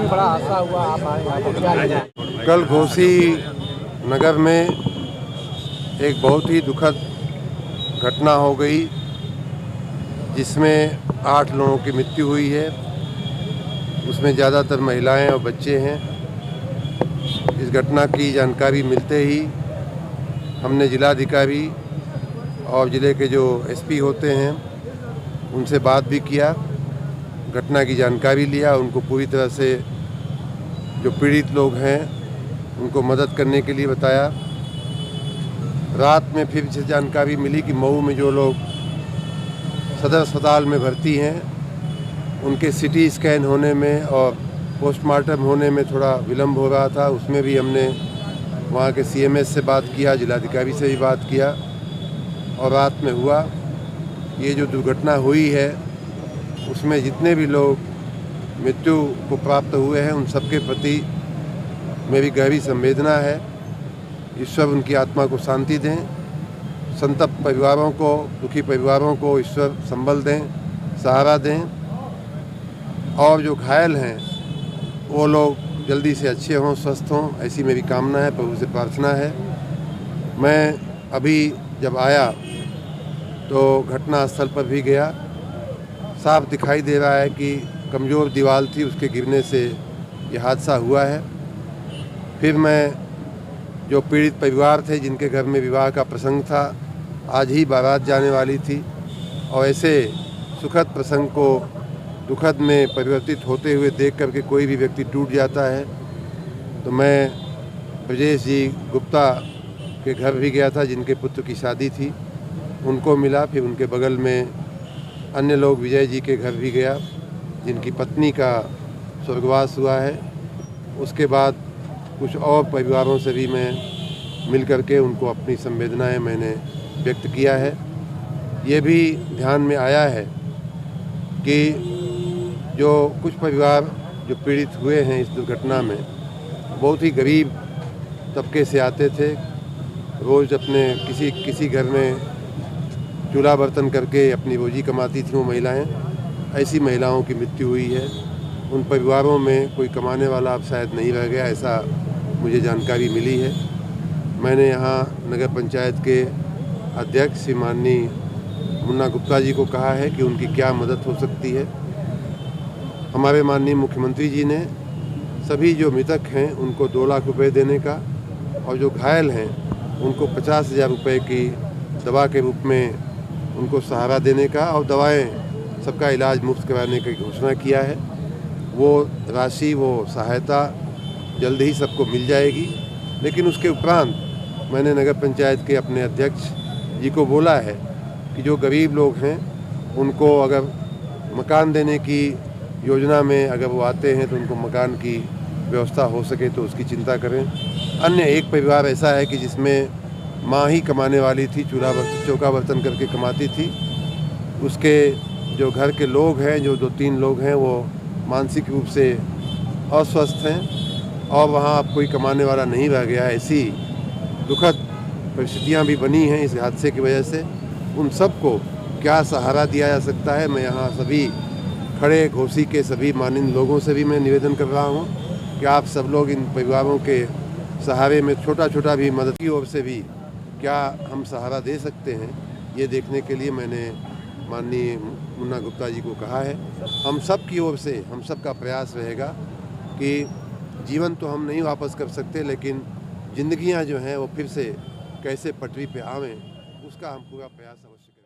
बड़ा हादसा हुआ, आप आए यहाँ पर, क्या कहना है? कल घोसी नगर में एक बहुत ही दुखद घटना हो गई जिसमें 8 लोगों की मृत्यु हुई है। उसमें ज़्यादातर महिलाएं और बच्चे हैं। इस घटना की जानकारी मिलते ही हमने जिलाधिकारी और ज़िले के जो एसपी होते हैं उनसे बात भी किया, घटना की जानकारी लिया, उनको पूरी तरह से जो पीड़ित लोग हैं उनको मदद करने के लिए बताया। रात में फिर से जानकारी मिली कि मऊ में जो लोग सदर अस्पताल में भर्ती हैं उनके सिटी स्कैन होने में और पोस्टमार्टम होने में थोड़ा विलम्ब हो रहा था। उसमें भी हमने वहाँ के सीएमएस से बात किया, जिलाधिकारी से भी बात किया और रात में हुआ। ये जो दुर्घटना हुई है उसमें जितने भी लोग मृत्यु को प्राप्त हुए हैं उन सबके प्रति मेरी गहरी संवेदना है। ईश्वर उनकी आत्मा को शांति दें, संतप्त परिवारों को, दुखी परिवारों को ईश्वर संबल दें, सहारा दें और जो घायल हैं वो लोग जल्दी से अच्छे हों, स्वस्थ हों, ऐसी मेरी कामना है, प्रभु से प्रार्थना है। मैं अभी जब आया तो घटना स्थल पर भी गया, साफ दिखाई दे रहा है कि कमज़ोर दीवार थी, उसके गिरने से ये हादसा हुआ है। फिर मैं जो पीड़ित परिवार थे जिनके घर में विवाह का प्रसंग था, आज ही बारात जाने वाली थी और ऐसे सुखद प्रसंग को दुखद में परिवर्तित होते हुए देख करके कोई भी व्यक्ति टूट जाता है। तो मैं ब्रजेश जी गुप्ता के घर भी गया था जिनके पुत्र की शादी थी, उनको मिला। फिर उनके बगल में अन्य लोग, विजय जी के घर भी गया जिनकी पत्नी का स्वर्गवास हुआ है। उसके बाद कुछ और परिवारों से भी मैं मिल करके उनको अपनी संवेदनाएं मैंने व्यक्त किया है। ये भी ध्यान में आया है कि जो कुछ परिवार जो पीड़ित हुए हैं इस दुर्घटना में बहुत ही गरीब तबके से आते थे, रोज़ अपने किसी घर में चूल्हा बर्तन करके अपनी रोजी कमाती थी वो महिलाएं। ऐसी महिलाओं की मृत्यु हुई है। उन परिवारों में कोई कमाने वाला अब शायद नहीं रह गया, ऐसा मुझे जानकारी मिली है। मैंने यहाँ नगर पंचायत के अध्यक्ष श्री माननीय मुन्ना गुप्ता जी को कहा है कि उनकी क्या मदद हो सकती है। हमारे माननीय मुख्यमंत्री जी ने सभी जो मृतक हैं उनको 2 लाख रुपए देने का और जो घायल हैं उनको 50,000 रुपये की दवा के रूप में उनको सहारा देने का और दवाएं सबका इलाज मुफ्त कराने की घोषणा किया है। वो राशि, वो सहायता जल्द ही सबको मिल जाएगी। लेकिन उसके उपरांत मैंने नगर पंचायत के अपने अध्यक्ष जी को बोला है कि जो गरीब लोग हैं उनको अगर मकान देने की योजना में अगर वो आते हैं तो उनको मकान की व्यवस्था हो सके तो उसकी चिंता करें। अन्य एक परिवार ऐसा है कि जिसमें माँ ही कमाने वाली थी, चौका बर्तन करके कमाती थी। उसके जो घर के लोग हैं, जो 2-3 लोग हैं, वो मानसिक रूप से अस्वस्थ हैं और वहाँ अब कोई कमाने वाला नहीं रह गया। ऐसी दुखद परिस्थितियाँ भी बनी हैं इस हादसे की वजह से। उन सबको क्या सहारा दिया जा सकता है, मैं यहाँ सभी खड़े घोसी के सभी माननीय लोगों से भी मैं निवेदन कर रहा हूँ कि आप सब लोग इन परिवारों के सहारे में छोटा भी मदद की ओर से भी क्या हम सहारा दे सकते हैं, ये देखने के लिए मैंने माननीय मुन्ना गुप्ता जी को कहा है। हम सब की ओर से हम सब का प्रयास रहेगा कि जीवन तो हम नहीं वापस कर सकते, लेकिन ज़िंदगियां जो हैं वो फिर से कैसे पटरी पे आवें, उसका हम पूरा प्रयास अवश्य करें।